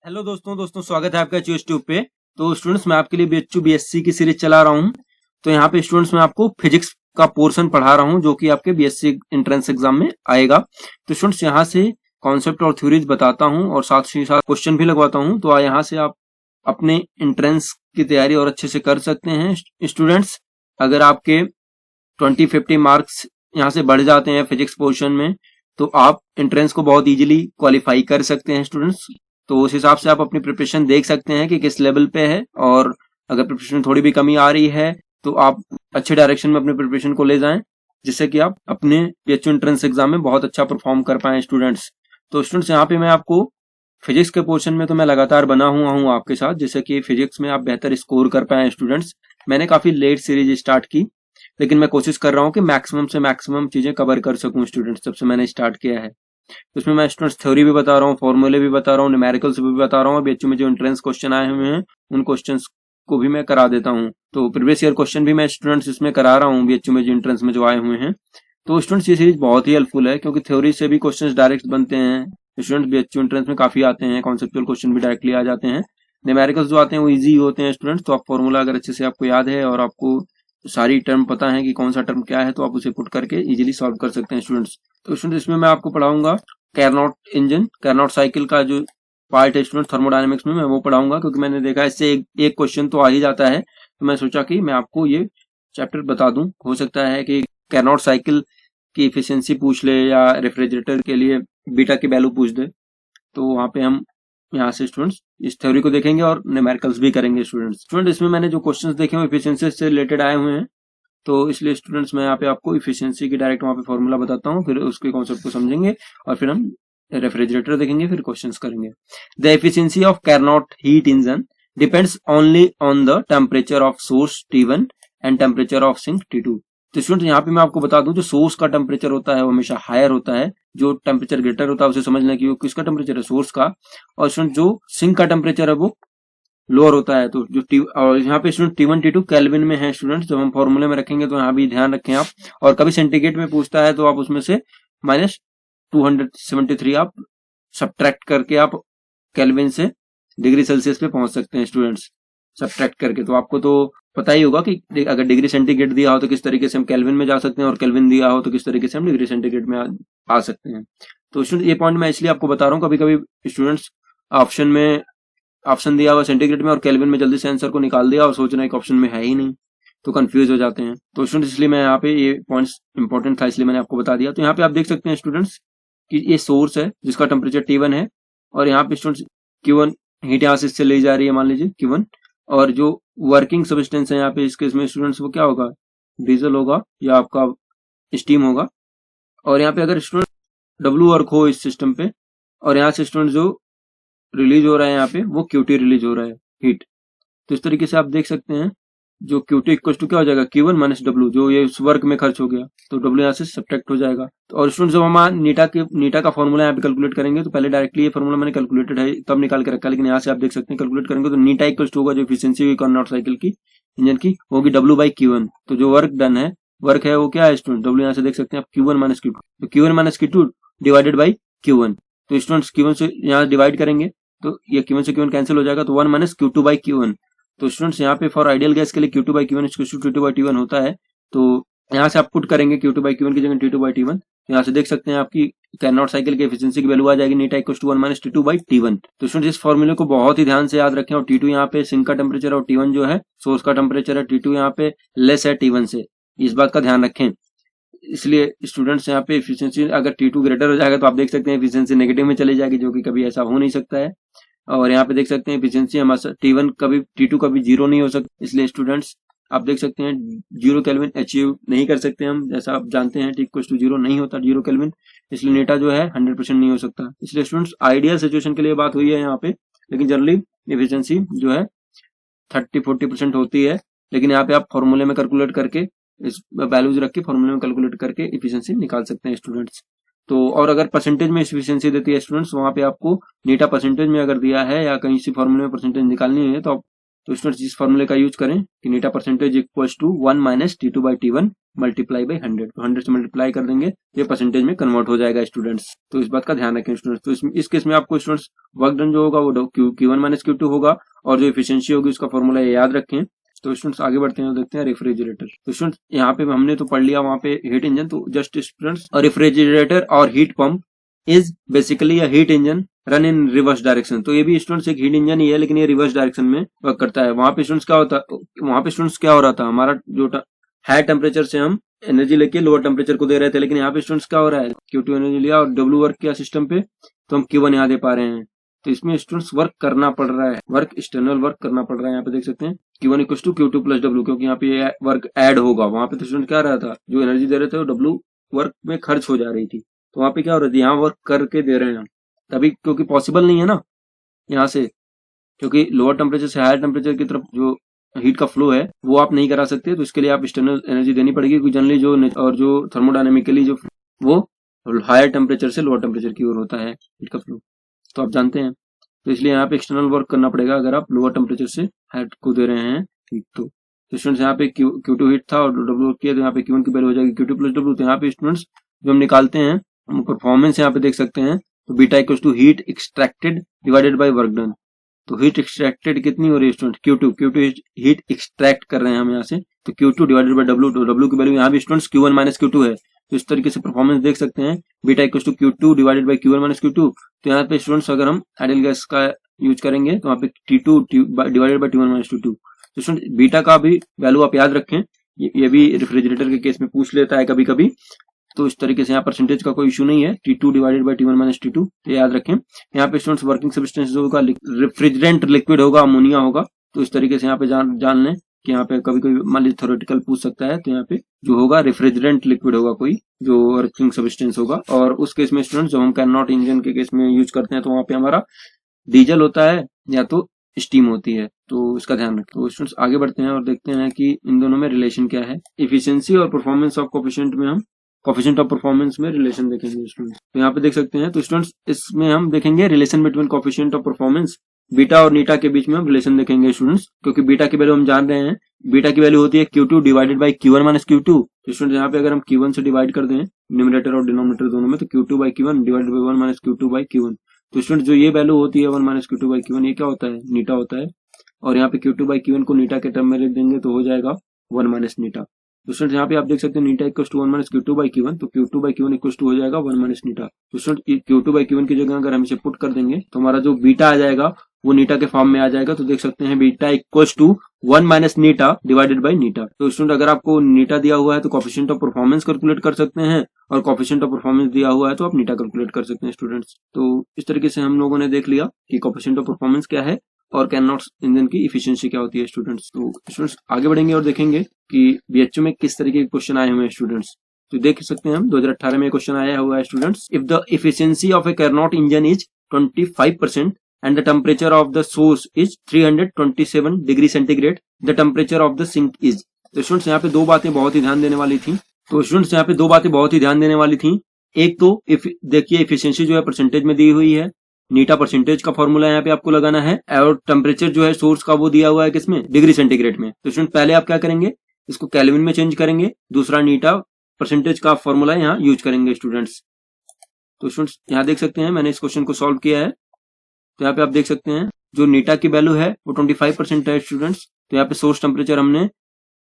Hello दोस्तों स्वागत है आपका यूट्यूब पे। तो स्टूडेंट्स मैं आपके लिए बीएचयू बीएससी की सीरीज चला रहा हूँ। तो यहाँ पे स्टूडेंट्स मैं आपको फिजिक्स का पोर्शन पढ़ा रहा हूँ जो कि आपके बीएससी एंट्रेंस एग्जाम में आएगा। तो स्टूडेंट्स यहाँ से कॉन्सेप्ट और थ्योरीज बताता हूँ और साथ ही साथ क्वेश्चन भी लगवाता हूँ। तो यहाँ से आप अपने एंट्रेंस की तैयारी और अच्छे से कर सकते हैं। स्टूडेंट्स अगर आपके 20-50 मार्क्स यहाँ से बढ़ जाते हैं फिजिक्स पोर्शन में तो आप एंट्रेंस को बहुत इजीली क्वालिफाई कर सकते हैं स्टूडेंट्स। तो उस हिसाब से आप अपनी प्रिपरेशन देख सकते हैं कि किस लेवल पे है, और अगर प्रिपरेशन में थोड़ी भी कमी आ रही है तो आप अच्छे डायरेक्शन में अपने प्रिपरेशन को ले जाएं, जिससे कि आप अपने बीएचयू एंट्रेंस एग्जाम में बहुत अच्छा परफॉर्म कर पाए स्टूडेंट्स। तो स्टूडेंट्स यहाँ पे मैं आपको फिजिक्स के पोर्शन में तो मैं लगातार बना हुआ हूँ आपके साथ, जिससे कि फिजिक्स में आप बेहतर स्कोर कर पाए स्टूडेंट्स। मैंने काफी लेट सीरीज स्टार्ट की, लेकिन मैं कोशिश कर रहा हूँ कि मैक्सिमम से मैक्सिमम चीजें कवर कर सकूं स्टूडेंट्स जब से मैंने स्टार्ट किया है। उसमें मैं स्टूडेंट्स थ्योरी भी बता रहा हूँ, फॉर्मूले भी बता रहा हूँ, न्यूमेरिकल्स भी बता रहा हूँ, और बीएचयू में जो एंट्रेंस क्वेश्चन आए हुए हैं उन क्वेश्चंस को भी मैं करा देता हूँ। तो प्रीवियस ईयर क्वेश्चन भी मैं स्टूडेंट्स इसमें करा रहा हूँ बीएचयू में जो एंट्रेंस में जो आए हुए हैं। तो स्टूडेंट्स ये सीरीज बहुत ही हेल्पफुल है, क्योंकि थ्योरी से भी क्वेश्चन डायरेक्ट बनते हैं। स्टूडेंट्स बीएचयू एंट्रेंस में काफी आते हैं, कॉन्सेप्चुअल क्वेश्चन भी डायरेक्टली आ जाते हैं। न्यूमेरिकल्स जो आते हैं वो इजी होते हैं स्टूडेंट्स। तो आप फॉर्मूला अगर अच्छे से आपको याद है और आपको सारी टर्म पता है कि कौन सा टर्म क्या है, तो आप उसे पुट करके इजीली सॉल्व कर सकते हैं स्टूडेंट्स। तो स्टूडेंट्स इसमें मैं आपको पढ़ाऊंगा कैरनॉट इंजन, कैरनॉट साइकिल का जो पार्ट है स्टूडेंट थर्मोडायनेमिक्स में, मैं वो पढ़ाऊंगा, क्योंकि मैंने देखा इससे एक क्वेश्चन तो आ ही जाता है। तो मैं सोचा कि मैं आपको ये चैप्टर बता दूं। हो सकता है कि कैरनॉट साइकिल की इफिशियंसी पूछ ले या रेफ्रिजरेटर के लिए बीटा की वैल्यू पूछ दे, तो वहां पे हम यहाँ से स्टूडेंट्स इस थ्योरी को देखेंगे और न्यूमेरिकल्स भी करेंगे स्टूडेंट्स। इसमें मैंने जो क्वेश्चंस देखे हैं इफिशियंसी से रिलेटेड आए हुए हैं, तो इसलिए स्टूडेंट्स मैं यहाँ पे आपको इफिशियंसी की डायरेक्ट वहां पे फॉर्मूला बताता हूँ, फिर उसके कॉन्सेप्ट को समझेंगे और फिर हम रेफ्रिजरेटर देखेंगे, फिर क्वेश्चंस करेंगे। The efficiency of Carnot heat engine depends only on the temperature of source T1 and temperature of sink T2। तो स्टूडेंट यहाँ पे मैं आपको बता दूं, जो सोर्स का टेम्परेचर होता है वो हमेशा हायर होता है, जो टेम्परेचर ग्रेटर होता है उसे समझना कि वो किसका टेम्परेचर है, सोर्स का। और स्टूडेंट जो सिंक का टेम्परेचर है वो लोअर होता है। तो जो और यहाँ पे स्टूडेंट T1 T2 केल्विन में है स्टूडेंट्स। जब हम फॉर्मूले में रखेंगे तो यहाँ भी ध्यान रखें आप। और कभी सेंटीग्रेड में पूछता है तो आप उसमें से -273 आप सब्ट्रैक्ट करके आप केल्विन से डिग्री सेल्सियस पे पहुंच सकते हैं स्टूडेंट्स, सब्ट्रैक्ट करके। तो आपको तो पता ही होगा कि अगर डिग्री सेंटीग्रेड दिया हो तो किस तरीके से हम केल्विन में जा सकते हैं, और केल्विन दिया हो तो किस तरीके से हम डिग्री सेंटीग्रेड में आ सकते हैं। तो स्टूडेंट ये पॉइंट मैं इसलिए आपको बता रहा हूँ, कभी कभी स्टूडेंट्स ऑप्शन दिया हुआ सेंटीग्रेड में और केल्विन में जल्दी से आंसर को निकाल दिया और सोच रहे हैं कि ऑप्शन में है ही नहीं, तो कंफ्यूज हो जाते हैं। तो स्टूडेंट्स इसलिए मैं यहाँ पे ये पॉइंट्स इंपॉर्टेंट था इसलिए मैंने आपको बता दिया। तो यहाँ पे आप देख सकते हैं स्टूडेंट्स कि ये सोर्स है जिसका टेम्परेचर T1 है, और यहाँ पे स्टूडेंट्स Q1 हीट यहाँ से इससे ले जा रही है, मान लीजिए Q1। और जो वर्किंग सब्सटेंस है यहाँ पे इस केस में स्टूडेंट्स वो क्या होगा, डीजल होगा या आपका स्टीम होगा। और यहाँ पे अगर स्टूडेंट W वर्क हो इस सिस्टम पे, और यहाँ से स्टूडेंट जो रिलीज हो रहा है यहाँ पे वो Q2 रिलीज हो रहा है हीट। तो इस तरीके से आप देख सकते हैं जो Q2 इक्वल टू क्या हो जाएगा, Q1 माइनस W, जो ये उस वर्क में खर्च हो गया तो W यहाँ से सब्ट्रैक्ट हो जाएगा। तो और स्टूडेंट जब हम नीटा का फॉर्मूला यहाँ पे कैलकुलेट करेंगे, तो पहले डायरेक्टली ये फॉर्मूला मैंने कैलकुलेटेड है तब निकाल के रखा, लेकिन यहाँ से आप देख सकते हैं कैलकुलेट करेंगे तो नीटा इक्वल टू होगा जो इफिशियंसी हुई कार्नोट साइकिल की इंजन की होगी W/Q1। तो जो वर्क डन है, वर्क है वो क्या है स्टूडेंट, W यहाँ से देख सकते हैं आप Q1 माइनस Q2, तो Q1 minus Q2 divided by Q1। तो स्टूडेंट्स Q1 से यहाँ डिवाइड करेंगे तो ये Q1 से Q1 कैंसिल हो जाएगा, तो 1 माइनस Q2/Q1। तो स्टूडेंट्स यहाँ पे फॉर आइडियल गैस के लिए Q2/Q1 T2/T1 होता है। तो यहाँ से आप पुट करेंगे Q2/Q1 की जगह T2/T1। यहाँ से देख सकते हैं आपकी कैरनॉट साइकिल की एफिशिएंसी की वैल्यू आ जाएगी नीटा इक्वल टू 1 माइनस T2/T1। तो स्टूडेंट्स इस फॉर्मूले को बहुत ही ध्यान से याद रखें। और T2 यहाँ पे सिंक का टेम्परेचर और T1 जो है सोर्स का टेम्परेचर है, T2 यहाँ पे लेस है T1 से, इस बात का ध्यान रखें। इसलिए स्टूडेंट्स यहाँ पे एफिशिएंसी अगर T2 ग्रेटर हो जाएगा तो आप देख सकते हैं एफिशिएंसी नेगेटिव में चली जाएगी, जो कि कभी ऐसा हो नहीं सकता है। और यहाँ पे देख सकते हैं एफिशिएंसी हमारा T1 कभी T2 कभी जीरो नहीं हो सकता, इसलिए स्टूडेंट्स आप देख सकते हैं 0 केल्विन अचीव नहीं कर सकते हम, जैसा आप जानते हैं T=0 नहीं होता 0 केल्विन, इसलिए नीटा जो है 100% नहीं हो सकता। इसलिए स्टूडेंट्स आइडियल सिचुएशन के लिए बात हुई है यहाँ पे, लेकिन जनरली एफिशिएंसी जो है 30-40% होती है। लेकिन यहाँ पे आप फॉर्मूले में कैलकुलेट करके इस वैल्यूज रख के फॉर्मूले में कैलकुलेट करके एफिशिएंसी निकाल सकते हैं स्टूडेंट्स। तो और अगर परसेंटेज में एफिशिएंसी देती है स्टूडेंट्स, वहां पे आपको नीटा परसेंटेज में अगर दिया है या कहीं से फॉर्मूले में परसेंटेज निकालनी है तो आप तो स्टूडेंट्स इस फॉर्मूले का यूज करें कि eta percentage equals to 1 minus T2 by T1 multiply by 100। तो 100 से मल्टीप्लाई कर देंगे ये परसेंटेज में कन्वर्ट हो जाएगा स्टूडेंट्स। तो इस बात का ध्यान रखें स्टूडेंट्स। तो इस केस में आपको स्टूडेंट्स वर्क डन जो होगा वो Q1 माइनस Q2 होगा और जो एफिशिएंसी होगी उसका फॉर्मूला याद रखें। तो स्टूडेंट्स आगे बढ़ते हैं और देखते हैं रेफ्रिजरेटर। तो स्टूडेंट्स यहाँ पे हमने तो पढ़ लिया वहां पे हीट इंजन। तो जस्ट स्टूडेंट्स रेफ्रिजरेटर और heat pump is basically a heat engine run in reverse direction. तो ये भी स्टूडेंट्स एक हीट इंजन ही है लेकिन ये रिवर्स डायरेक्शन में वर्क करता है। वहां पे स्टूडेंट्स क्या हो रहा था, हमारा जो हाई टेम्परेचर से हम एनर्जी लेके लोअर टेम्परेचर को दे रहे थे, लेकिन यहाँ पे स्टूडेंट्स क्या हो रहा है, Q2 एनर्जी लिया और W वर्क किया सिस्टम पे तो हम Q1 यहाँ दे पा रहे हैं। तो इसमें स्टूडेंट्स वर्क करना पड़ रहा है, एक्सटर्नल वर्क करना पड़ रहा है। यहाँ पे देख सकते हैं Q1 equal to Q2 plus W, क्योंकि यहाँ पे वर्क ऐड होगा। वहां पे तो स्टूडेंट क्या रहा था, जो एनर्जी दे रहे थे वो W वर्क में खर्च हो जा रही थी। तो वहां पे क्या हो रहा था, यहाँ वर्क करके दे रहे हैं हम तभी, क्योंकि पॉसिबल नहीं है ना यहाँ से, क्योंकि लोअर टेम्परेचर से हायर टेम्परेचर की तरफ जो हीट का फ्लो है वो आप नहीं करा सकते। तो इसके लिए आप एक्सटर्नल एनर्जी देनी पड़ेगी, क्योंकि जनरली जो थर्मोडायनेमिकली जो वो हायर टेम्परेचर से लोअर टेम्परेचर की ओर होता है हीट का फ्लो, तो आप जानते हैं। तो इसलिए यहाँ पे एक्सटर्नल वर्क करना पड़ेगा अगर आप लोअर टेम्परेचर से हायर को दे रहे हैं हीट। तो स्टूडेंट्स यहाँ पे Q2 हीट था और W किया, तो यहाँ पे Q1 की वैल्यू हो जाएगी Q2 प्लस W। तो यहाँ पे स्टूडेंट्स जो हम निकालते हैं हम परफॉर्मेंस यहाँ पे देख सकते हैं। तो beta equal to heat extracted divided by work done. तो हीट एक्सट्रैक्टेड कितनी हो रही है स्टूडेंट, Q2 हीट एक्सट्रैक्ट कर रहे हैं हम यहाँ से, तो Q2 डिवाइडेड बाय W। तो W की वैल्यू यहाँ भी स्टूडेंट्स Q1 माइनस Q2 है। तो इस तरीके से परफॉर्मेंस देख सकते हैं, beta equal to Q2 divided by Q1 minus Q2। तो यहाँ पे स्टूडेंट्स अगर हम आइडियल गैस का यूज करेंगे तो यहाँ पे T2 divided by T1 minus T2। तो स्टूडेंट बीटा का भी वैल्यू आप याद रखें, ये भी रेफ्रिजरेटर के केस में पूछ लेता है कभी कभी। तो इस तरीके से यहाँ परसेंटेज का कोई इशू नहीं है, T2 divided by T1 minus T2। तो याद रखें यहाँ पे स्टूडेंट्स वर्किंग सब्सटेंस होगा, रेफ्रिजरेंट लिक्विड होगा, अमोनिया होगा। तो इस तरीके से यहाँ पे जान लें कि यहाँ पे कभी कभी मान लीजिए थ्योरेटिकल पूछ सकता है। तो यहाँ पे जो होगा रेफ्रिजरेंट लिक्विड होगा कोई जो वर्किंग सब्सटेंस होगा। और उस केस में स्टूडेंट्स जब हम कैरनॉट इंजन के केस में यूज करते हैं तो वहाँ पे हमारा डीजल होता है या तो स्टीम होती है। तो इसका ध्यान रखें। तो स्टूडेंट्स आगे बढ़ते हैं और देखते हैं कि इन दोनों में रिलेशन क्या है। इफिशियंसी और परफॉर्मेंस ऑफ कोफिशिएंट में हम कोफिशिएंट ऑफ परफॉर्मेंस में रिलेशन देखेंगे स्टूडेंट्स। तो यहाँ पे देख सकते हैं। तो स्टूडेंट्स इसमें हम देखेंगे relation between coefficient of performance, beta और नीटा के बीच में हम रिलेशन देखेंगे स्टूडेंट्स, क्योंकि बीटा की वैल्यू हम जान रहे हैं। बीटा की वैल्यू होती है Q2 divided by Q1 minus Q2। तो स्टूडेंट्स यहाँ पे अगर हम Q1 से डिवाइड कर दें न्यूमरेटर और डिनोमिनेटर दोनों में, तो Q2 by Q1 divided by 1 minus Q2 by Q1। तो स्टूडेंट्स जो ये वैल्यू होती है 1 माइनस Q2 बाई Q1, ये क्या होता है, नीटा होता है। और यहाँ पे Q2 बाई Q1 को नीटा के टर्म में लिख देंगे तो हो जाएगा 1 माइनस नीटा। तो स्टूडेंट यहाँ पे आप देख सकते हैं eta equal to 1 minus Q2 by Q1। तो Q2 by Q1 equal to हो जाएगा 1 माइनस नीटा। तो स्टूडेंट Q2 बाई Q1 की जगह अगर हम इसे पुट कर देंगे तो हमारा जो बीटा आ जाएगा वो नीटा के फॉर्म में आ जाएगा। तो देख सकते हैं beta equal to 1 minus eta divided by eta. तो स्टूडेंट अगर आपको नीटा दिया हुआ है तो कोफिशिएंट ऑफ परफॉर्मेंस कैलकुलेट कर सकते हैं, और कोफिशिएंट ऑफ परफॉर्मेंस दिया हुआ है तो आप नीटा कैलकुलेट कर सकते हैं स्टूडेंट्स। तो इस तरीके से हम लोगों ने देख लिया कि कोफिशिएंट ऑफ परफॉर्मेंस क्या है और कैरनॉट इंजन की इफिशिएंसी क्या होती है स्टूडेंट्स। तो स्टूडेंट्स आगे बढ़ेंगे और देखेंगे कि बीएचयू में किस तरीके के क्वेश्चन आए हुए हैं स्टूडेंट्स। तो देख सकते हैं हम 2018 में क्वेश्चन आया हुआ है students. If the efficiency of A Carnot engine is 25% and the temperature of the source is 327 degree centigrade, the temperature of the sink is। तो स्टूडेंट्स यहाँ पे दो बातें बहुत ही ध्यान देने वाली थी। एक तो देखिए इफिशिएंसी जो है परसेंटेज में दी हुई है, नीटा परसेंटेज का फॉर्मूला यहाँ पे आपको लगाना है, और टेम्परेचर जो है सोर्स का वो दिया हुआ है किसमें, डिग्री सेंटीग्रेड में। तो स्टूडेंट पहले आप क्या करेंगे, इसको केल्विन में चेंज करेंगे, दूसरा नीटा परसेंटेज का फॉर्मूला यहाँ यूज करेंगे स्टूडेंट्स। तो स्टूडेंट्स यहाँ देख सकते हैं मैंने इस क्वेश्चन को सॉल्व किया है। तो यहाँ पे आप देख सकते हैं जो नीटा की वैल्यू है वो 25% है स्टूडेंट्स। तो यहाँ पे सोर्स टेम्परेचर हमने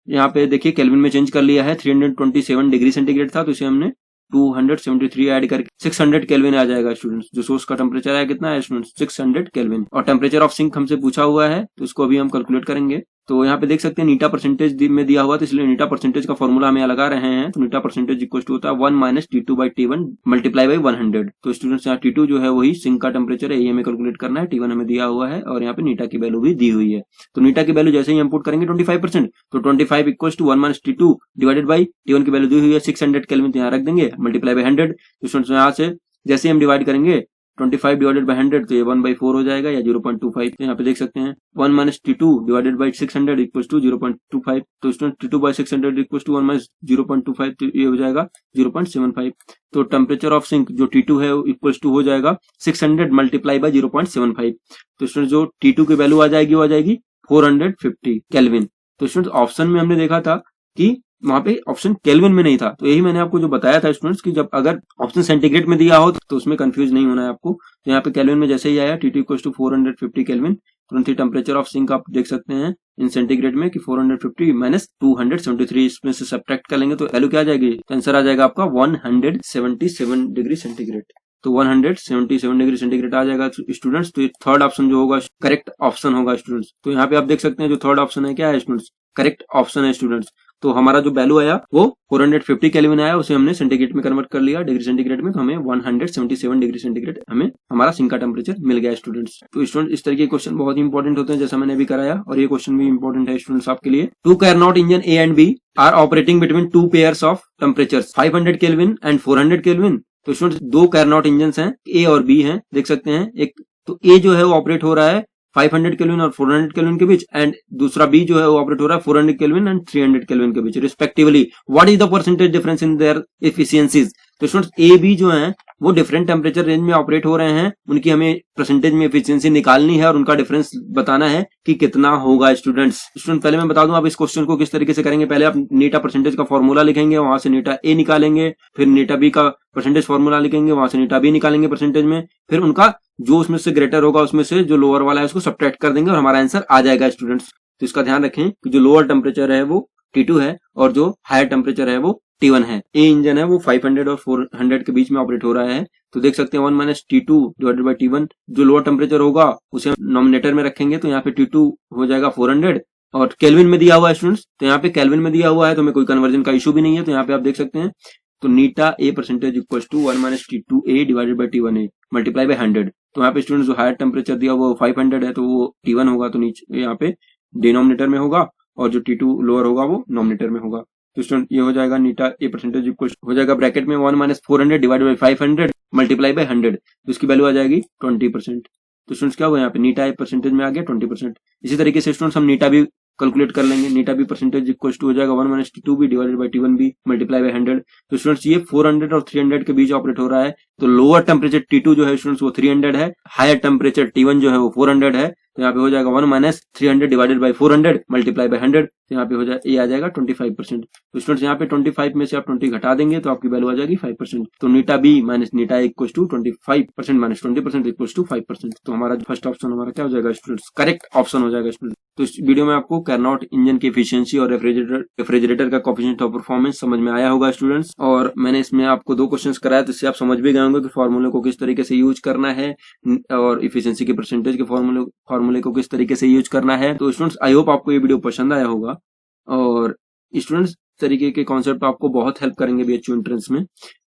यहाँ पे देखिए केल्विन में चेंज कर लिया है, 327 डिग्री सेंटीग्रेड था तो इसे हमने 273 ऐड करके 600 केल्विन आ जाएगा स्टूडेंट्स। जो सोर्स का टेम्परेचर है कितना है स्टूडेंट्स, 600 केल्विन। और टेम्परेचर ऑफ सिंक हमसे पूछा हुआ है तो इसको अभी हम कैलकुलेट करेंगे। तो यहाँ पे देख सकते हैं नीटा परसेंटेज में दिया हुआ, तो इसलिए नीटा परसेंटेज का फॉर्मूला हम यहाँ लगा रहे हैं। तो नीटा परसेंटेज इक्वल टू होता है 1 minus T2 by T1 multiply by 100। तो स्टूडेंट्स यहाँ T2 जो है वही सिंक का टेम्परेचर है, ये हमें कैलकुलेट करना है। T1 हमें दिया हुआ है और यहाँ पे नीटा की वैल्यू भी दी हुई है। तो नीटा की वैल्यू जैसे ही हम पुट करेंगे 25%, तो 25 equal to 1 minus T2 divided by T1 की वैल्यू दी हुई है 600 केल्विन, तो यहाँ रख देंगे मल्टीप्लाई बाई 100। तो स्टूडेंट्स यहाँ से जैसे ही हम डिवाइड करेंगे 25 डिवाइडेड बाई 100 तो ये 1/4 हो जाएगा या 0.25। तो यहाँ पे देख सकते हैं 1 minus T2 divided by 600 equal to 0.25। तो student T2 by 600 equal to 1 minus 0.25, तो ये हो जाएगा 0.75। तो टेम्परेचर ऑफ सिंक जो T2 है इक्वल टू हो जाएगा 600 मल्टीप्लाई बाई 0.75। तो स्टूडेंट जो T2 की वैल्यू आ जाएगी वो आ जाएगी 450 केल्विन। तो स्टूडेंट्स ऑप्शन में हमने देखा था कि वहां पे ऑप्शन केल्विन में नहीं था, तो यही मैंने आपको जो बताया था स्टूडेंट्स कि जब अगर ऑप्शन सेंटीग्रेड में दिया हो तो उसमें कंफ्यूज नहीं होना है आपको। तो यहाँ पे केल्विन में जैसे ही आया T2 = 450 केल्विन, तुरंत ही टेम्परेचर ऑफ सिंक आप देख सकते हैं इन सेंटीग्रेड में कि 450 माइनस 273, इसमें से सब्ट्रैक्ट कर लेंगे तो वैल्यू क्या आ जाएगी, आंसर आ जाएगा आपका 177 डिग्री सेंटीग्रेड। तो 177 डिग्री सेंटीग्रेड आ जाएगा स्टूडेंट्स। तो थर्ड ऑप्शन जो होगा करेक्ट ऑप्शन होगा स्टूडेंट्स। तो यहाँ पे आप देख सकते हैं जो थर्ड ऑप्शन है क्या है स्टूडेंट्स, करेक्ट ऑप्शन है स्टूडेंट्स। तो हमारा जो वैल्यू आया वो 450 केल्विन आया, उसे हमने सेंटीग्रेड में कन्वर्ट कर लिया डिग्री सेंटीग्रेड में, तो हमें 177 डिग्री सेंटीग्रेड हमें हमारा सिंक का टेम्परेचर मिल गया स्टूडेंट्स। तो स्टूडेंट इस तरह के क्वेश्चन बहुत ही इंपॉर्टेंट होते हैं जैसा मैंने अभी कराया, और ये क्वेश्चन भी इंपॉर्टेंट है स्टूडेंट्स आपके लिए। 2 Carnot engine A and B are operating between 2 pairs of temperatures 500 kelvin and 400 kelvin. तो स्टूडेंट्स 2 Carnot इंजन हैं, A और B हैं, देख सकते हैं। एक तो A जो है वो ऑपरेट हो रहा है 500 केल्विन और 400 केल्विन के बीच, एंड दूसरा बी जो है वो ऑपरेट हो रहा है 400 केल्विन एंड 300 केल्विन के बीच respectively. What is the percentage difference in their efficiencies. तो स्टूडेंट्स ए बी जो हैं वो डिफरेंट टेम्परेचर रेंज में ऑपरेट हो रहे हैं, उनकी हमें परसेंटेज में एफिशिएंसी निकालनी है और उनका डिफरेंस बताना है कि कितना होगा स्टूडेंट्स। पहले मैं बता दूं आप इस क्वेश्चन को किस तरीके से करेंगे। पहले आप नीटा परसेंटेज का फॉर्मूला लिखेंगे, वहां से नीटा ए निकालेंगे, फिर नीटा बी का परसेंटेज फॉर्मूला लिखेंगे, वहां से नीटा बी निकालेंगे परसेंटेज में, फिर उनका जो उसमें से ग्रेटर होगा उसमें से जो लोअर वाला है उसको सब्ट्रैक्ट कर देंगे और हमारा आंसर आ जाएगा स्टूडेंट्स। तो इसका ध्यान रखें कि जो लोअर टेम्परेचर है वो T2 है और जो हायर टेम्परेचर है वो T1 है। ए इंजन है वो 500 और 400 के बीच में ऑपरेट हो रहा है। तो देख सकते हैं 1 minus T2 divided by T1, जो लोअर टेम्परेचर होगा उसे नॉमिनेटर में रखेंगे, तो यहाँ पे T2 हो जाएगा 400 और केल्विन में दिया हुआ है स्टूडेंट्स। तो यहाँ पे केल्विन में दिया हुआ है तो हमें कोई कन्वर्जन का इशू भी नहीं है। तो यहाँ पे आप देख सकते हैं तो eta A percentage equal to 1 minus T2A divided by T1A multiply by 100। तो यहाँ पे स्टूडेंट्स जो हायर टेम्परेचर दिया हुआ 500 है तो वो T1 होगा, तो नीचे यहाँ पे डिनोमिनेटर में होगा, और जो T2 लोअर होगा वो नॉमिनेटर में होगा। तो स्टूडेंट ये हो जाएगा नीटा ए परसेंटेज इक्वल हो जाएगा ब्रैकेट में 1 minus 400 divided by 500 multiply by 100, तो इसकी वैल्यू आ जाएगी 20%। तो स्टूडेंट्स क्या हुआ यहाँ पे नीटा ए परसेंटेज में आ गया 20%। इसी तरीके से स्टूडेंट्स हम नीटा भी कैलकुलेट कर लेंगे। नीटा बी परसेंटेज इक्वल टू हो जाएगा 1 minus T2B divided by T1B multiply by 100। तो स्टूडेंट्स ये 400 और 300 के बीच ऑपरेट हो रहा है, तो लोअर टेम्परेचर T2 जो है स्टूडेंट्स वो 300 है, हायर टेम्परेचर T1 जो है वो 400 है। तो यहाँ पे हो जाएगा 1 minus 300 divided by 400 multiply by 100, तो यहाँ पे हो जाए ये आ जाएगा 25%। तो स्टूडेंट्स यहाँ पे 25 में से आप 20 घटा देंगे तो आपकी वैल्यू आ जाएगी 5%। तो eta B minus eta A equal to 25% minus 20% equal to 5%। तो हमारा फर्स्ट ऑप्शन हमारा क्या हो जाएगा स्टूडेंट्स, करेक्ट ऑप्शन हो जाएगा स्टूडेंट। तो इस वीडियो में आपको Carnot इंजन की एफिशिएंसी और रेफ्रिजरेटर का कोएफिशिएंट ऑफ परफॉर्मेंस समझ में आया होगा स्टूडेंट्स, और मैंने इसमें आपको 2 क्वेश्चंस कराया तो इससे आप समझ भी गए होंगे कि फॉर्मूले को किस तरीके से यूज करना है और एफिशिएंसी के परसेंटेज के फॉर्मूले को किस तरीके से यूज करना है। तो स्टूडेंट्स आई होप आपको ये वीडियो पसंद आया होगा, और स्टूडेंट्स तरीके के कॉन्सेप्ट आपको बहुत हेल्प करेंगे BHU एंट्रेंस में।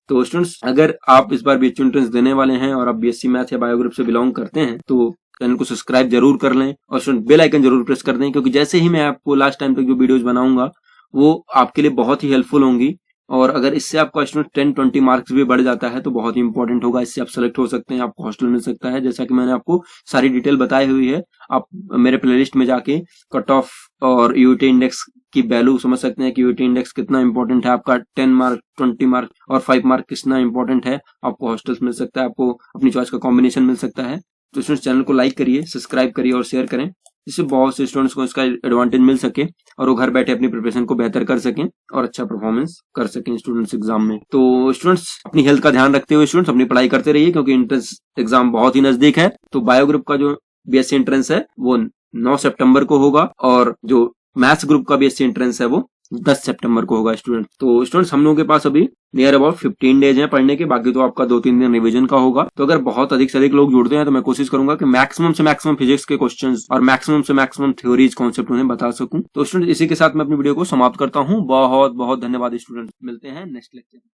तो स्टूडेंट्स अगर आप इस बार BHU एंट्रेंस देने वाले हैं और आप BSc मैथ या बायो ग्रुप से बिलोंग करते हैं तो चैनल को सब्सक्राइब जरूर कर लें और स्टूडेंट बेल आइकन जरूर प्रेस कर दें, क्योंकि जैसे ही मैं आपको लास्ट टाइम तक जो वीडियोस बनाऊंगा वो आपके लिए बहुत ही हेल्पफुल होंगी। और अगर इससे आपका स्टूडेंट 10-20 मार्क्स भी बढ़ जाता है तो बहुत ही इंपॉर्टेंट होगा, इससे आप सेलेक्ट हो सकते हैं, आपको हॉस्टल मिल सकता है। जैसा कि मैंने आपको सारी डिटेल बताई हुई है, आप मेरे प्लेलिस्ट में जाके कट ऑफ और यूटी इंडेक्स की वैल्यू समझ सकते हैं कि यूटी इंडेक्स कितना इंपॉर्टेंट है, आपका 10 मार्क 20 मार्क और 5 मार्क कितना इंपॉर्टेंट है, आपको हॉस्टल्स मिल सकता है, आपको अपनी चॉइस का कॉम्बिनेशन मिल सकता है। तो स्टूडेंट्स चैनल को लाइक करिए, सब्सक्राइब करिए और शेयर करें, जिससे बहुत से स्टूडेंट्स को इसका एडवांटेज मिल सके और वो घर बैठे अपनी प्रिपरेशन को बेहतर कर सकें और अच्छा परफॉर्मेंस कर सकें स्टूडेंट्स एग्जाम में। तो स्टूडेंट्स अपनी हेल्थ का ध्यान रखते हुए स्टूडेंट्स अपनी पढ़ाई करते रहिए, क्योंकि एंट्रेंस एग्जाम बहुत ही नजदीक है। तो बायो ग्रुप का जो BSc एंट्रेंस है वो 9 सितंबर को होगा और जो मैथ्स ग्रुप का BSc एंट्रेंस है वो 10 सितंबर को होगा स्टूडेंट। तो स्टूडेंट्स हम लोगों के पास अभी नियर अबाउट 15 डेज हैं पढ़ने के, बाकी तो आपका 2-3 दिन रिवीजन का होगा। तो अगर बहुत अधिक से अधिक लोग जुड़ते हैं तो मैं कोशिश करूंगा कि मैक्सिमम से मैक्सिमम फिजिक्स के क्वेश्चंस और मैक्सिमम से मैक्सिमम थ्योरीज कॉन्सेप्ट उन्हें बता सकूं। तो स्टूडेंट इसी के साथ मैं अपनी वीडियो को समाप्त करता हूं। बहुत बहुत धन्यवाद स्टूडेंट, मिलते हैं नेक्स्ट लेक्चर में।